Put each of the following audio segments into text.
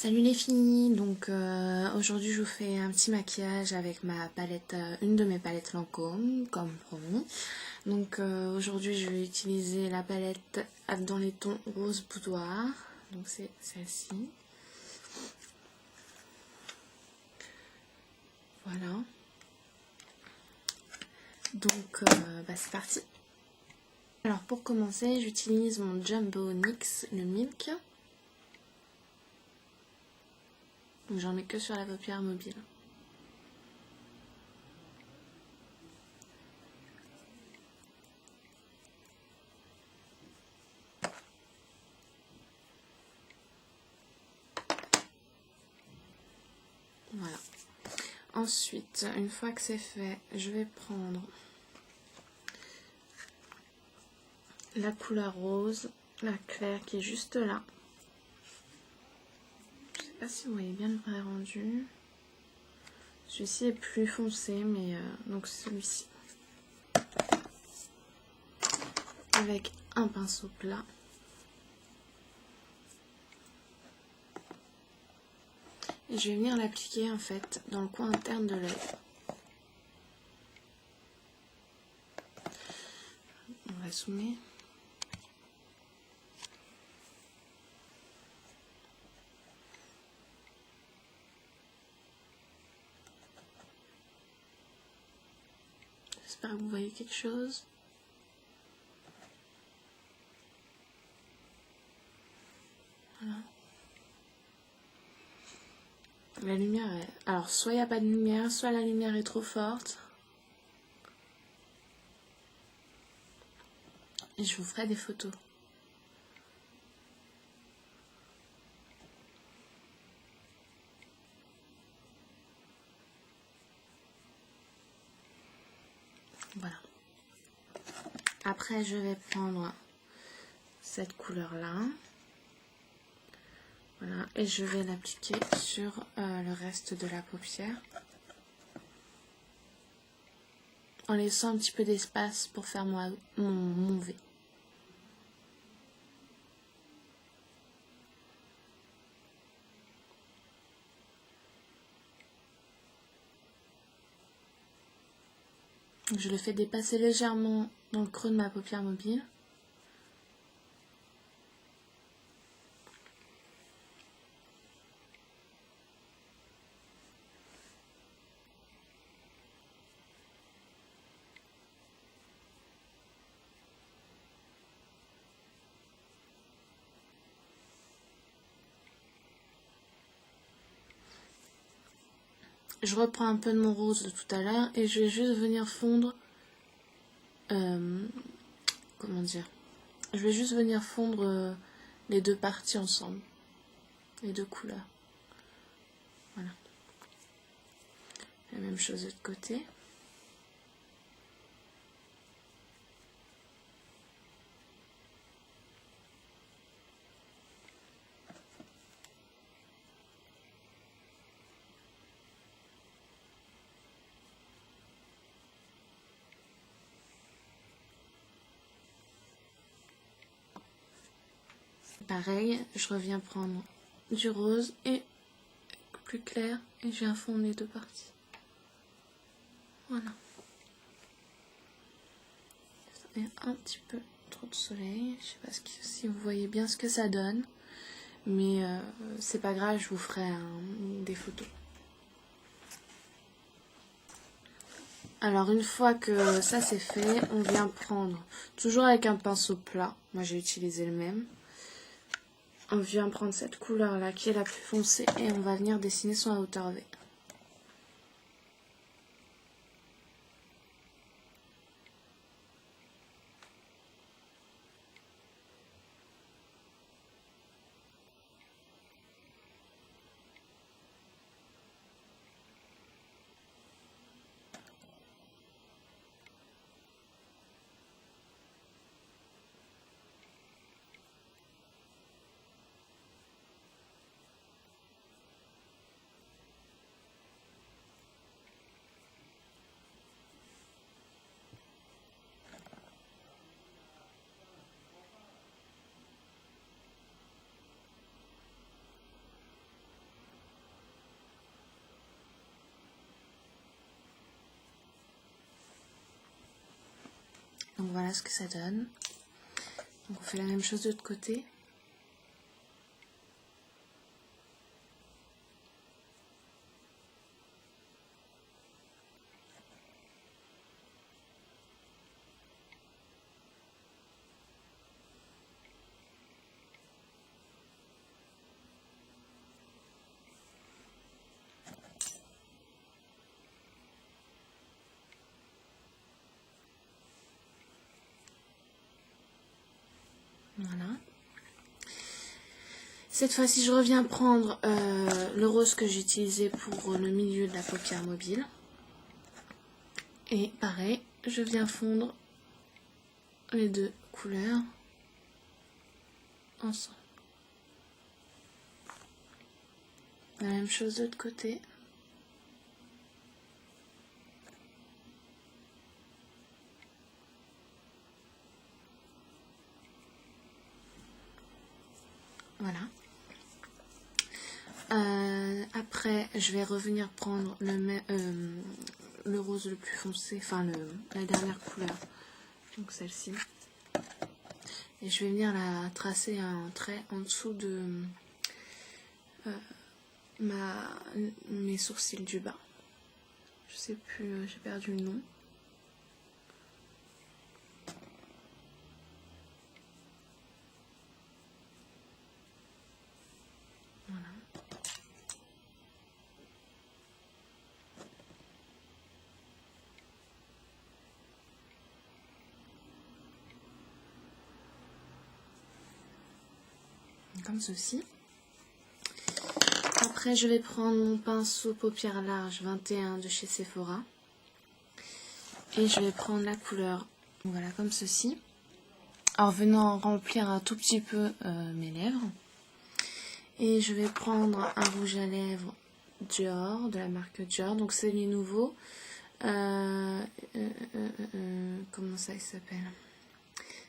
Salut les filles, donc aujourd'hui je vous fais un petit maquillage avec ma palette, une de mes palettes Lancôme, comme promis. Donc aujourd'hui je vais utiliser la palette dans les tons rose boudoir, donc c'est celle-ci. Voilà. Donc c'est parti. Alors pour commencer j'utilise mon Jumbo NYX, le Milk. Donc j'en mets que sur la paupière mobile. Voilà. Ensuite, une fois que c'est fait, je vais prendre la couleur rose, la claire qui est juste là. Je sais pas si vous voyez bien le vrai rendu. Celui-ci est plus foncé, mais donc celui-ci. Avec un pinceau plat. Et je vais venir l'appliquer en fait dans le coin interne de l'œil. On va zoomer. J'espère que vous voyez quelque chose. Voilà. La lumière est... Alors, soit il n'y a pas de lumière, soit la lumière est trop forte. Et je vous ferai des photos. Voilà. Après, je vais prendre cette couleur-là. Voilà. Et je vais l'appliquer sur le reste de la paupière. En laissant un petit peu d'espace pour faire mon V. Je le fais dépasser légèrement dans le creux de ma paupière mobile. Je reprends un peu de mon rose de tout à l'heure et je vais juste venir fondre... comment dire? Je vais juste venir fondre les deux parties ensemble. Les deux couleurs. Voilà. La même chose de l'autre côté. Pareil, je reviens prendre du rose et plus clair et je viens fondre les deux parties. Voilà. Il y a un petit peu trop de soleil. Je sais pas si vous voyez bien ce que ça donne. Mais c'est pas grave, je vous ferai des photos. Alors une fois que ça c'est fait, on vient prendre, toujours avec un pinceau plat, moi j'ai utilisé le même. On vient prendre cette couleur là qui est la plus foncée et on va venir dessiner sur la hauteur V. Donc voilà ce que ça donne. Donc on fait la même chose de l'autre côté. Voilà. Cette fois-ci, je reviens prendre le rose que j'ai utilisé pour le milieu de la paupière mobile. Et pareil, je viens fondre les deux couleurs ensemble. La même chose de l'autre côté. Voilà. Après, je vais revenir prendre le rose le plus foncé, enfin la dernière couleur, donc celle-ci. Et je vais venir la tracer un trait en dessous de mes sourcils du bas. Je sais plus, j'ai perdu le nom. Voilà. Comme ceci. Après, je vais prendre mon pinceau paupières larges 21 de chez Sephora. Et je vais prendre la couleur, voilà, comme ceci. En venant remplir un tout petit peu mes lèvres. Et je vais prendre un rouge à lèvres Dior, de la marque Dior. Donc c'est les nouveaux. Comment ça s'appelle?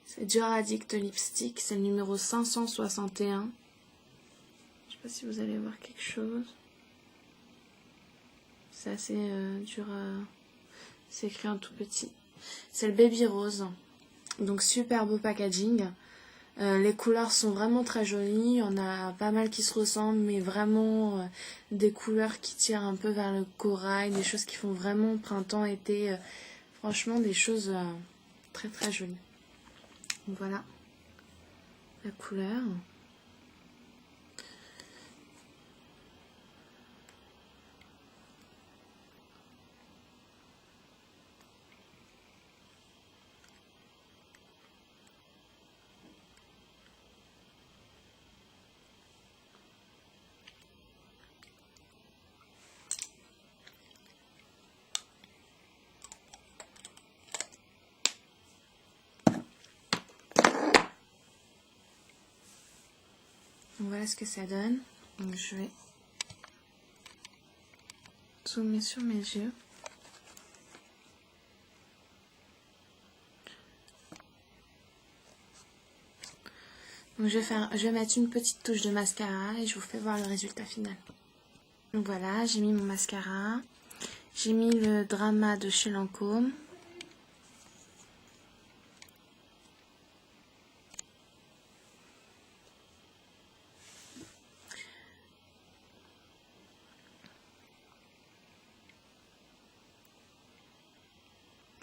C'est Dior Addict Lipstick. C'est le numéro 561. Je sais pas si vous allez voir quelque chose. C'est assez dur à... C'est écrit en tout petit. C'est le Baby Rose. Donc super beau packaging. Les couleurs sont vraiment très jolies. Il y en a pas mal qui se ressemblent, mais vraiment des couleurs qui tirent un peu vers le corail. Des choses qui font vraiment printemps, été. Franchement, des choses très très jolies. Donc voilà la couleur. Donc voilà ce que ça donne. Donc je vais zoomer sur mes yeux. Donc je vais mettre une petite touche de mascara et je vous fais voir le résultat final. Donc voilà, j'ai mis mon mascara. J'ai mis le Drama de chez Lancôme.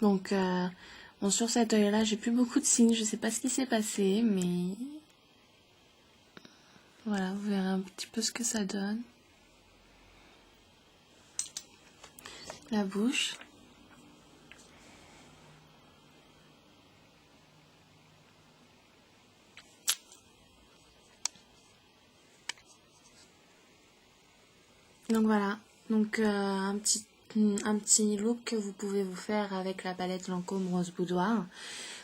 Donc, bon, sur cet œil-là, j'ai plus beaucoup de signes. Je sais pas ce qui s'est passé, mais voilà, vous verrez un petit peu ce que ça donne. La bouche. Donc voilà, donc un petit look que vous pouvez vous faire avec la palette Lancôme Rose Boudoir.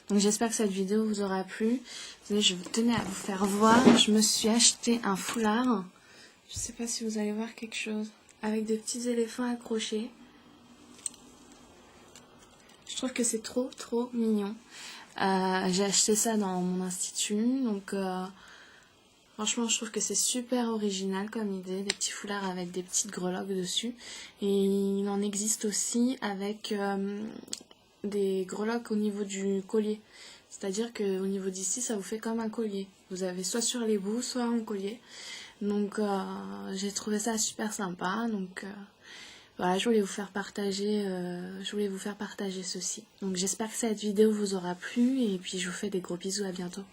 Donc j'espère que cette vidéo vous aura plu. Je tenais à vous faire voir, je me suis acheté un foulard. Je sais pas si vous allez voir quelque chose. Avec des petits éléphants accrochés. Je trouve que c'est trop mignon. J'ai acheté ça dans mon institut, donc franchement je trouve que c'est super original comme idée, des petits foulards avec des petites greloques dessus. Et il en existe aussi avec des greloques au niveau du collier. C'est-à-dire qu'au niveau d'ici, ça vous fait comme un collier. Vous avez soit sur les bouts, soit un collier. Donc j'ai trouvé ça super sympa. Donc voilà, je voulais vous faire partager ceci. Donc j'espère que cette vidéo vous aura plu et puis je vous fais des gros bisous, à bientôt.